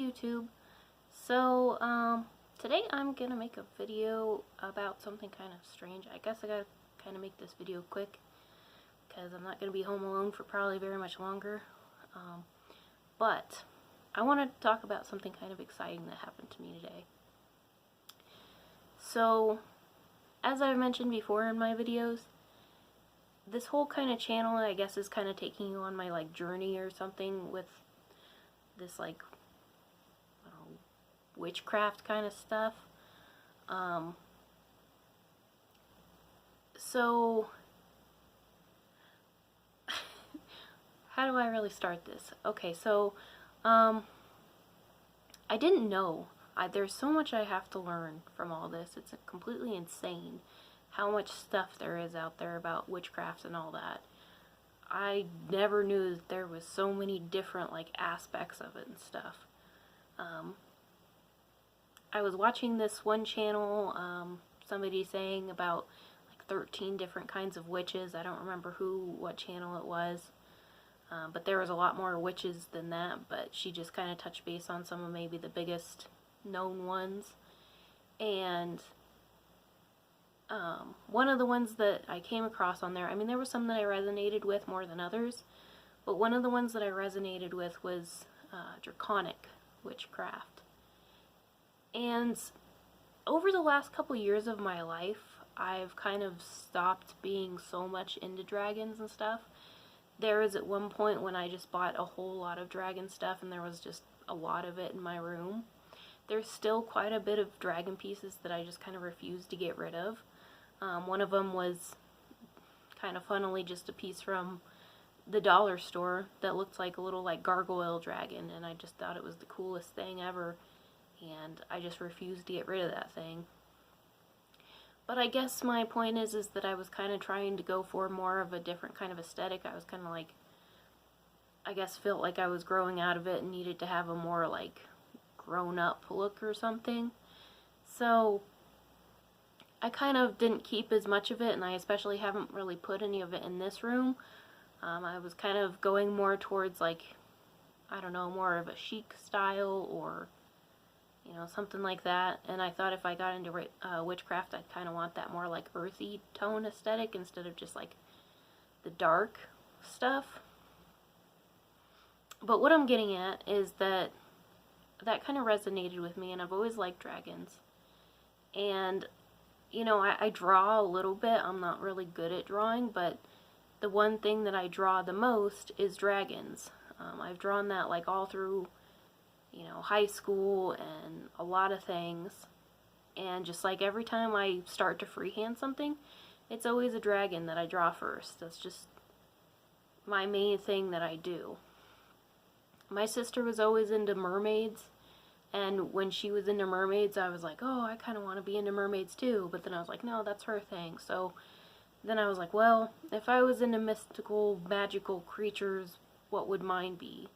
YouTube. So, today I'm gonna make a video about something kind of strange. I guess I gotta kind of make this video quick because I'm not gonna be home alone for probably very much longer. But I want to talk about something kind of exciting that happened to me today. So, as I've mentioned before in my videos, this whole kind of channel, I guess, is kind of taking you on my, like, journey or something with this, like, I don't know, witchcraft kind of stuff. So, how do I really start this? Okay, so, I didn't know. There's so much I have to learn from all this. It's completely insane how much stuff there is out there about witchcraft and all that. I never knew that there was so many different, like, aspects of it and stuff. I was watching this one channel, somebody saying about, like, 13 different kinds of witches. I don't remember what channel it was. But there was a lot more witches than that, but she just kind of touched base on some of maybe the biggest known ones. And one of the ones that I came across on there, I mean, there were some that I resonated with more than others, but one of the ones that I resonated with was Draconic Witchcraft. And over the last couple years of my life, I've kind of stopped being so much into dragons and stuff. There was at one point when I just bought a whole lot of dragon stuff, and there was just a lot of it in my room. There's still quite a bit of dragon pieces that I just kind of refuse to get rid of. One of them was kind of funnily just a piece from the dollar store that looked like a little, like, gargoyle dragon, and I just thought it was the coolest thing ever, and I just refused to get rid of that thing. But I guess my point is that I was kind of trying to go for more of a different kind of aesthetic. I was kind of like, I guess felt like I was growing out of it and needed to have a more, like, grown-up look or something. So I kind of didn't keep as much of it, and I especially haven't really put any of it in this room. I was kind of going more towards, like, I don't know, more of a chic style, or, you know, something like that. And I thought if I got into witchcraft, I'd kind of want that more, like, earthy tone aesthetic instead of just, like, the dark stuff. But what I'm getting at is that kind of resonated with me, and I've always liked dragons. And, you know, I draw a little bit. I'm not really good at drawing, but the one thing that I draw the most is dragons. I've drawn that, like, all through, you know, high school and a lot of things. And just, like, every time I start to freehand something, it's always a dragon that I draw first. That's just my main thing that I do. My sister was always into mermaids, and when she was into mermaids, I was like, oh, I kind of want to be into mermaids too, but then I was like, no, that's her thing. So then I was like, well, if I was into mystical, magical creatures, what would mine be?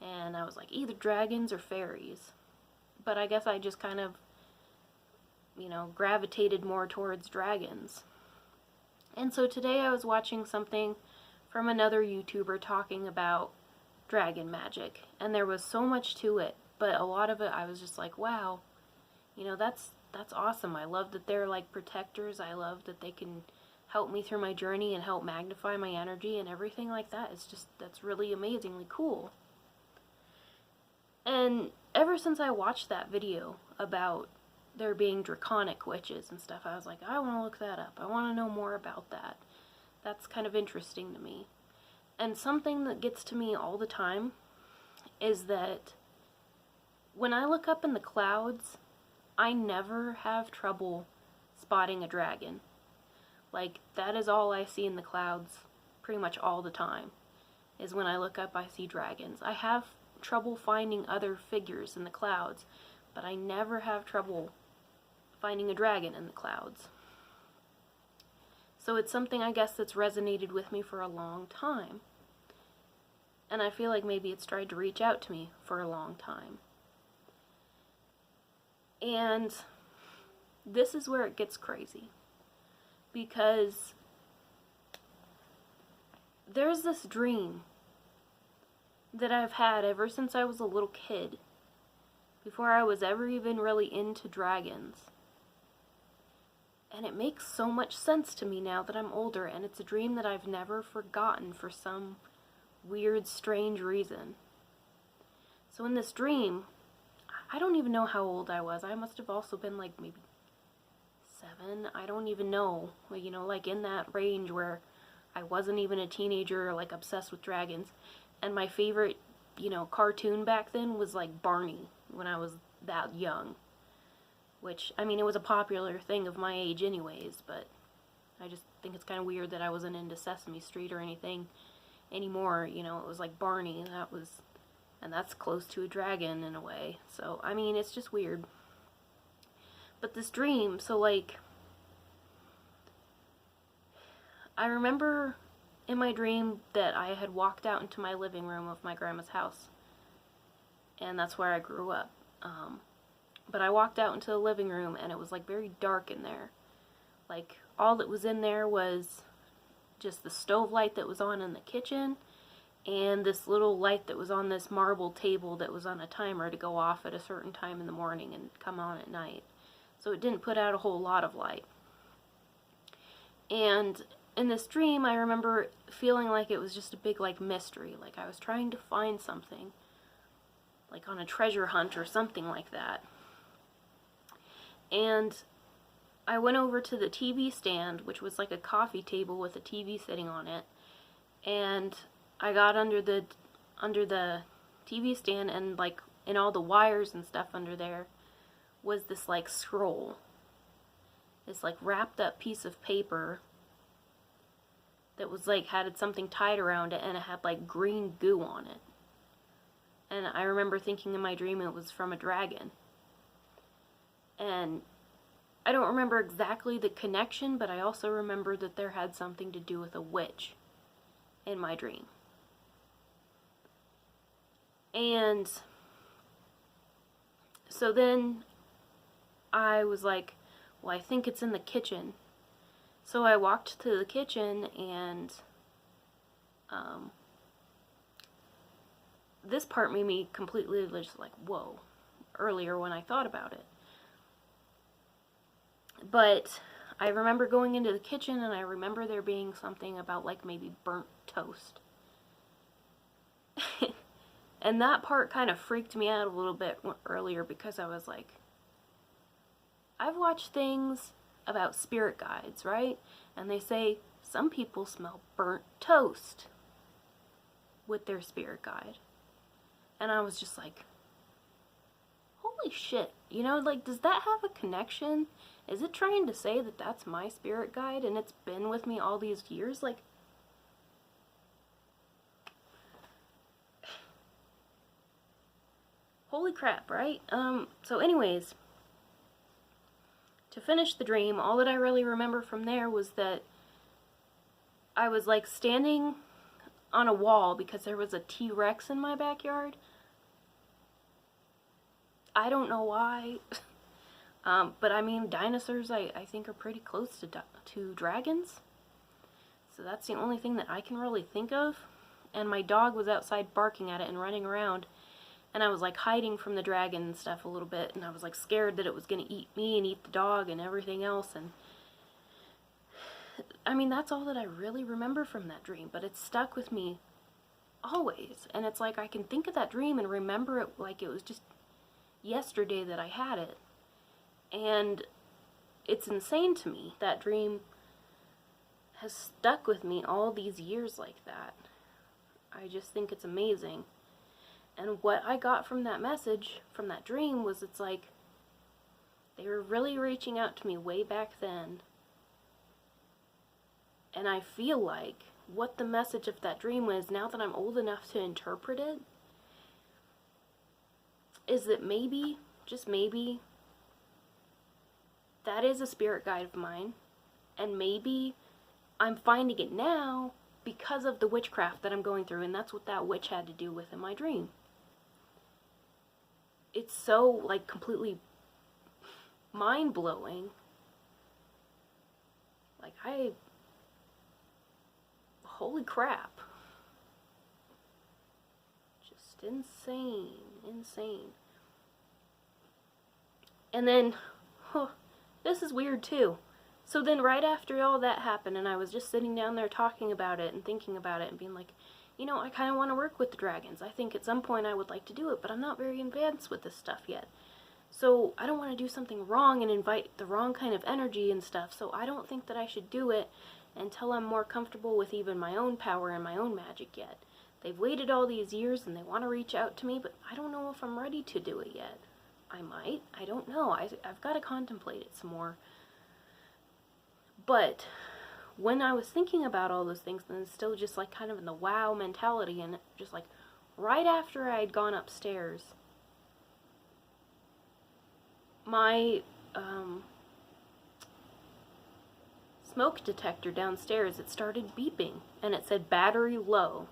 And I was like, either dragons or fairies. But I guess I just kind of, you know, gravitated more towards dragons. And so today I was watching something from another YouTuber talking about dragon magic, and there was so much to it, but a lot of it I was just like, wow, you know, that's awesome. I love that they're, like, protectors. I love that they can help me through my journey and help magnify my energy and everything like that. It's just, that's really amazingly cool. And ever since I watched that video about there being draconic witches and stuff, I was like, I want to look that up. I want to know more about that. That's kind of interesting to me. And something that gets to me all the time is that when I look up in the clouds, I never have trouble spotting a dragon. Like, that is all I see in the clouds pretty much all the time, is when I look up I see dragons. I have trouble finding other figures in the clouds, but I never have trouble finding a dragon in the clouds. So it's something, I guess, that's resonated with me for a long time. And I feel like maybe it's tried to reach out to me for a long time. And this is where it gets crazy. Because there's this dream that I've had ever since I was a little kid. before I was ever even really into dragons. And it makes so much sense to me now that I'm older, and it's a dream that I've never forgotten for some weird, strange reason. So in this dream, I don't even know how old I was. I must have also been like maybe 7. I don't even know. You know, like in that range where I wasn't even a teenager or like obsessed with dragons. And my favorite, you know, cartoon back then was like Barney when I was that young. Which, I mean, it was a popular thing of my age anyways, but I just think it's kind of weird that I wasn't into Sesame Street or anything anymore. You know, it was like Barney, and that's close to a dragon in a way. So, I mean, it's just weird. But this dream, so like, I remember in my dream that I had walked out into my living room of my grandma's house, and that's where I grew up. But I walked out into the living room, and it was like very dark in there. Like, all that was in there was just the stove light that was on in the kitchen, and this little light that was on this marble table that was on a timer to go off at a certain time in the morning and come on at night. So it didn't put out a whole lot of light. And in this dream, I remember feeling like it was just a big, like, mystery. Like, I was trying to find something, like on a treasure hunt or something like that. And I went over to the TV stand, which was like a coffee table with a TV sitting on it, and I got under the TV stand, and like in all the wires and stuff under there was this like scroll, this like wrapped up piece of paper that was like had something tied around it, and it had like green goo on it. And I remember thinking in my dream it was from a dragon. And I don't remember exactly the connection, but I also remember that there had something to do with a witch in my dream. And so then I was like, well, I think it's in the kitchen. So I walked to the kitchen, and this part made me completely just like, whoa, earlier when I thought about it. But I remember going into the kitchen, and I remember there being something about like maybe burnt toast. And that part kind of freaked me out a little bit earlier, because I was like, I've watched things about spirit guides, right? And they say some people smell burnt toast with their spirit guide. And I was just like, holy shit, you know, like, does that have a connection? Is it trying to say that that's my spirit guide and it's been with me all these years? Like, holy crap, right? So anyways, to finish the dream, all that I really remember from there was that I was like standing on a wall because there was a T-Rex in my backyard. I don't know why. But I mean, dinosaurs I think are pretty close to dragons. So that's the only thing that I can really think of. And my dog was outside barking at it and running around. And I was like hiding from the dragon and stuff a little bit. And I was like scared that it was going to eat me and eat the dog and everything else. And I mean, that's all that I really remember from that dream. But it's stuck with me always. And it's like I can think of that dream and remember it like it was just yesterday that I had it. And it's insane to me. That dream has stuck with me all these years like that. I just think it's amazing. And what I got from that message, from that dream, was it's like they were really reaching out to me way back then. And I feel like what the message of that dream was, now that I'm old enough to interpret it, is that maybe, just maybe, that is a spirit guide of mine, and maybe I'm finding it now because of the witchcraft that I'm going through, and that's what that witch had to do with in my dream. It's so, like, completely mind-blowing. Like, holy crap. Just insane. And then, this is weird too. So then right after all that happened, and I was just sitting down there talking about it and thinking about it and being like, you know, I kind of want to work with the dragons. I think at some point I would like to do it, but I'm not very advanced with this stuff yet. So I don't want to do something wrong and invite the wrong kind of energy and stuff, so I don't think that I should do it until I'm more comfortable with even my own power and my own magic yet. They've waited all these years and they want to reach out to me, but I don't know if I'm ready to do it yet. I might. I don't know. I've got to contemplate it some more. But when I was thinking about all those things, and still just like kind of in the wow mentality, and just like right after I had gone upstairs, my smoke detector downstairs, it started beeping, and it said battery low.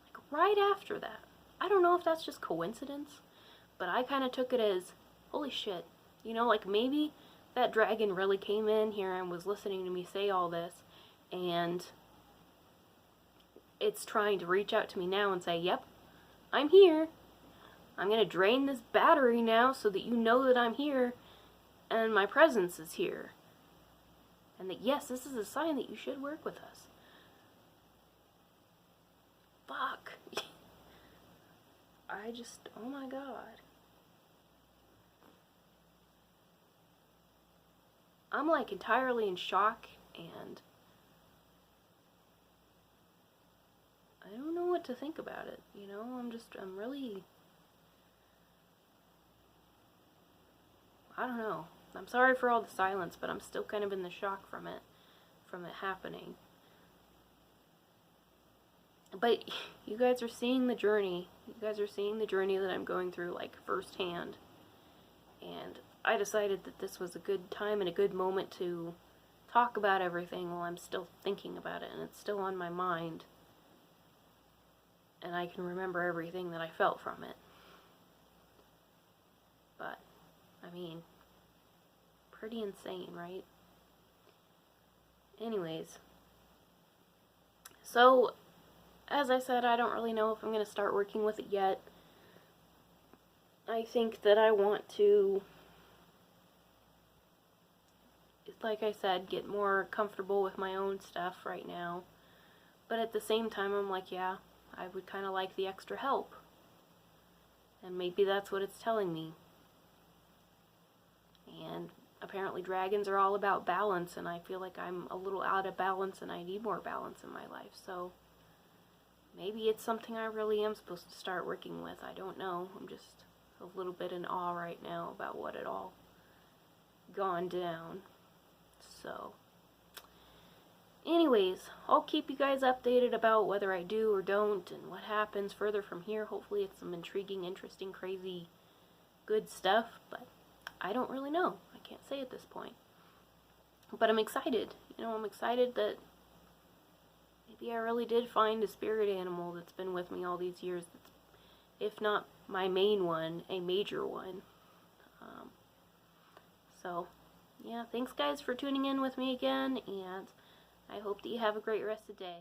Like right after that. I don't know if that's just coincidence, but I kind of took it as, holy shit, you know, like maybe that dragon really came in here and was listening to me say all this, and it's trying to reach out to me now and say, yep, I'm here. I'm going to drain this battery now so that you know that I'm here and my presence is here. And that, yes, this is a sign that you should work with us. Fuck. I just, oh my god. I'm like entirely in shock, and I don't know what to think about it, you know? I'm really, I don't know. I'm sorry for all the silence, but I'm still kind of in the shock from it happening. But you guys are seeing the journey. You guys are seeing the journey that I'm going through, like, firsthand. And I decided that this was a good time and a good moment to talk about everything while I'm still thinking about it, and it's still on my mind. And I can remember everything that I felt from it. But, I mean, pretty insane, right? Anyways. So, as I said, I don't really know if I'm going to start working with it yet. I think that I want to, like I said, get more comfortable with my own stuff right now. But at the same time, I'm like, yeah, I would kind of like the extra help. And maybe that's what it's telling me. And apparently dragons are all about balance, and I feel like I'm a little out of balance and I need more balance in my life. So maybe it's something I really am supposed to start working with. I don't know. I'm just a little bit in awe right now about what it all gone down. So anyways, I'll keep you guys updated about whether I do or don't and what happens further from here. Hopefully it's some intriguing, interesting, crazy, good stuff, but I don't really know. I can't say at this point. But I'm excited. You know, I'm excited that maybe I really did find a spirit animal that's been with me all these years. That's, if not my main one, a major one. So, yeah, thanks guys for tuning in with me again, and I hope that you have a great rest of the day.